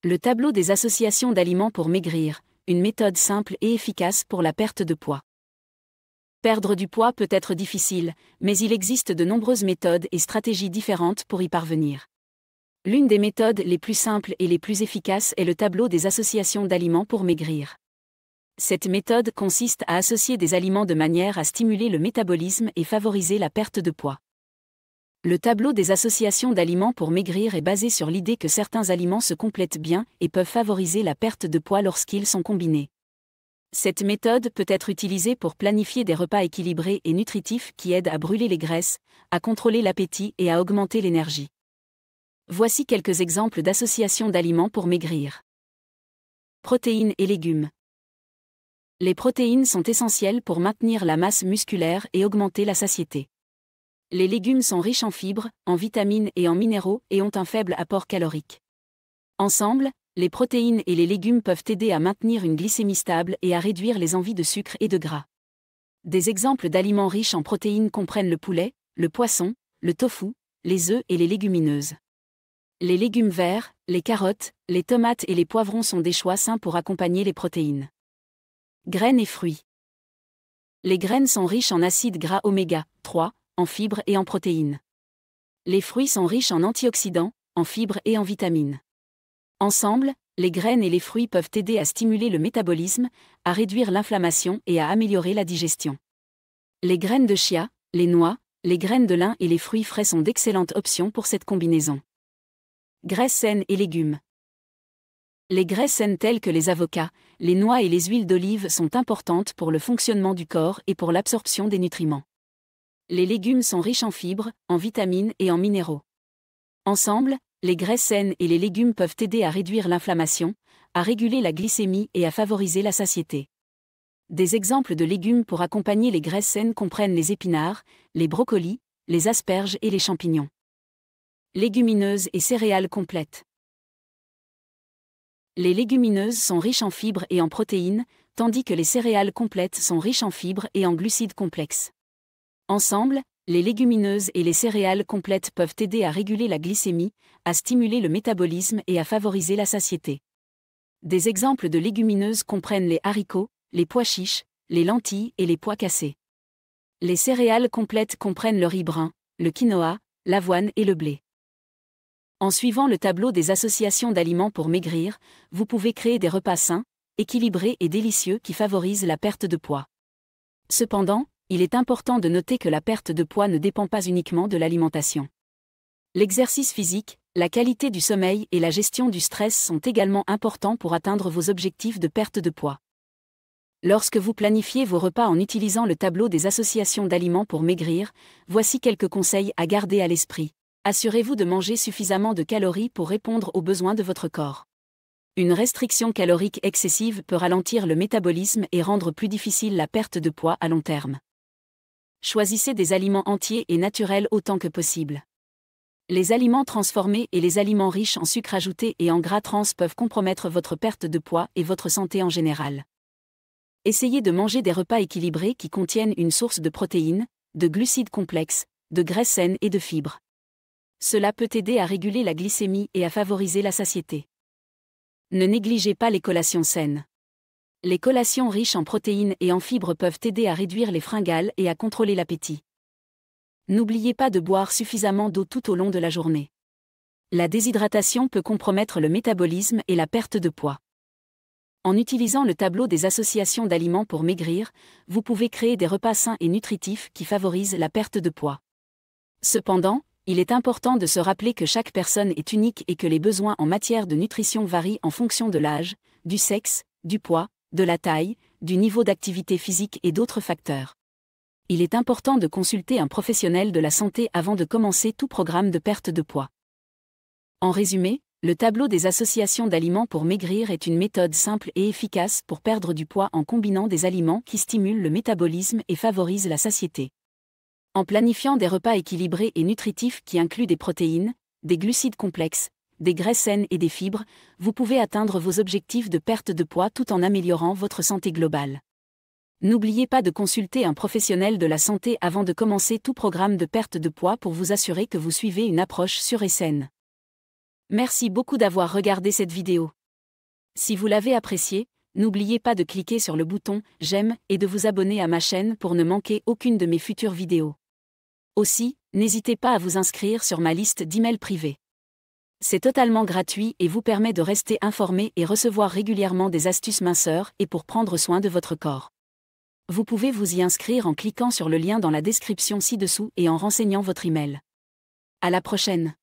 Le tableau des associations d'aliments pour maigrir, une méthode simple et efficace pour la perte de poids. Perdre du poids peut être difficile, mais il existe de nombreuses méthodes et stratégies différentes pour y parvenir. L'une des méthodes les plus simples et les plus efficaces est le tableau des associations d'aliments pour maigrir. Cette méthode consiste à associer des aliments de manière à stimuler le métabolisme et favoriser la perte de poids. Le tableau des associations d'aliments pour maigrir est basé sur l'idée que certains aliments se complètent bien et peuvent favoriser la perte de poids lorsqu'ils sont combinés. Cette méthode peut être utilisée pour planifier des repas équilibrés et nutritifs qui aident à brûler les graisses, à contrôler l'appétit et à augmenter l'énergie. Voici quelques exemples d'associations d'aliments pour maigrir. Protéines et légumes. Les protéines sont essentielles pour maintenir la masse musculaire et augmenter la satiété. Les légumes sont riches en fibres, en vitamines et en minéraux et ont un faible apport calorique. Ensemble, les protéines et les légumes peuvent aider à maintenir une glycémie stable et à réduire les envies de sucre et de gras. Des exemples d'aliments riches en protéines comprennent le poulet, le poisson, le tofu, les œufs et les légumineuses. Les légumes verts, les carottes, les tomates et les poivrons sont des choix sains pour accompagner les protéines. Graines et fruits. Les graines sont riches en acides gras oméga 3, en fibres et en protéines. Les fruits sont riches en antioxydants, en fibres et en vitamines. Ensemble, les graines et les fruits peuvent aider à stimuler le métabolisme, à réduire l'inflammation et à améliorer la digestion. Les graines de chia, les noix, les graines de lin et les fruits frais sont d'excellentes options pour cette combinaison. Graisses saines et légumes. Les graisses saines telles que les avocats, les noix et les huiles d'olive sont importantes pour le fonctionnement du corps et pour l'absorption des nutriments. Les légumes sont riches en fibres, en vitamines et en minéraux. Ensemble, les graisses saines et les légumes peuvent aider à réduire l'inflammation, à réguler la glycémie et à favoriser la satiété. Des exemples de légumes pour accompagner les graisses saines comprennent les épinards, les brocolis, les asperges et les champignons. Légumineuses et céréales complètes. Les légumineuses sont riches en fibres et en protéines, tandis que les céréales complètes sont riches en fibres et en glucides complexes. Ensemble, les légumineuses et les céréales complètes peuvent aider à réguler la glycémie, à stimuler le métabolisme et à favoriser la satiété. Des exemples de légumineuses comprennent les haricots, les pois chiches, les lentilles et les pois cassés. Les céréales complètes comprennent le riz brun, le quinoa, l'avoine et le blé. En suivant le tableau des associations d'aliments pour maigrir, vous pouvez créer des repas sains, équilibrés et délicieux qui favorisent la perte de poids. Cependant, il est important de noter que la perte de poids ne dépend pas uniquement de l'alimentation. L'exercice physique, la qualité du sommeil et la gestion du stress sont également importants pour atteindre vos objectifs de perte de poids. Lorsque vous planifiez vos repas en utilisant le tableau des associations d'aliments pour maigrir, voici quelques conseils à garder à l'esprit. Assurez-vous de manger suffisamment de calories pour répondre aux besoins de votre corps. Une restriction calorique excessive peut ralentir le métabolisme et rendre plus difficile la perte de poids à long terme. Choisissez des aliments entiers et naturels autant que possible. Les aliments transformés et les aliments riches en sucre ajouté et en gras trans peuvent compromettre votre perte de poids et votre santé en général. Essayez de manger des repas équilibrés qui contiennent une source de protéines, de glucides complexes, de graisses saines et de fibres. Cela peut aider à réguler la glycémie et à favoriser la satiété. Ne négligez pas les collations saines. Les collations riches en protéines et en fibres peuvent aider à réduire les fringales et à contrôler l'appétit. N'oubliez pas de boire suffisamment d'eau tout au long de la journée. La déshydratation peut compromettre le métabolisme et la perte de poids. En utilisant le tableau des associations d'aliments pour maigrir, vous pouvez créer des repas sains et nutritifs qui favorisent la perte de poids. Cependant, il est important de se rappeler que chaque personne est unique et que les besoins en matière de nutrition varient en fonction de l'âge, du sexe, du poids, de la taille, du niveau d'activité physique et d'autres facteurs. Il est important de consulter un professionnel de la santé avant de commencer tout programme de perte de poids. En résumé, le tableau des associations d'aliments pour maigrir est une méthode simple et efficace pour perdre du poids en combinant des aliments qui stimulent le métabolisme et favorisent la satiété. En planifiant des repas équilibrés et nutritifs qui incluent des protéines, des glucides complexes, des graisses saines et des fibres, vous pouvez atteindre vos objectifs de perte de poids tout en améliorant votre santé globale. N'oubliez pas de consulter un professionnel de la santé avant de commencer tout programme de perte de poids pour vous assurer que vous suivez une approche sûre et saine. Merci beaucoup d'avoir regardé cette vidéo. Si vous l'avez appréciée, n'oubliez pas de cliquer sur le bouton « J'aime » et de vous abonner à ma chaîne pour ne manquer aucune de mes futures vidéos. Aussi, n'hésitez pas à vous inscrire sur ma liste d'emails privés. C'est totalement gratuit et vous permet de rester informé et recevoir régulièrement des astuces minceurs et pour prendre soin de votre corps. Vous pouvez vous y inscrire en cliquant sur le lien dans la description ci-dessous et en renseignant votre email. À la prochaine.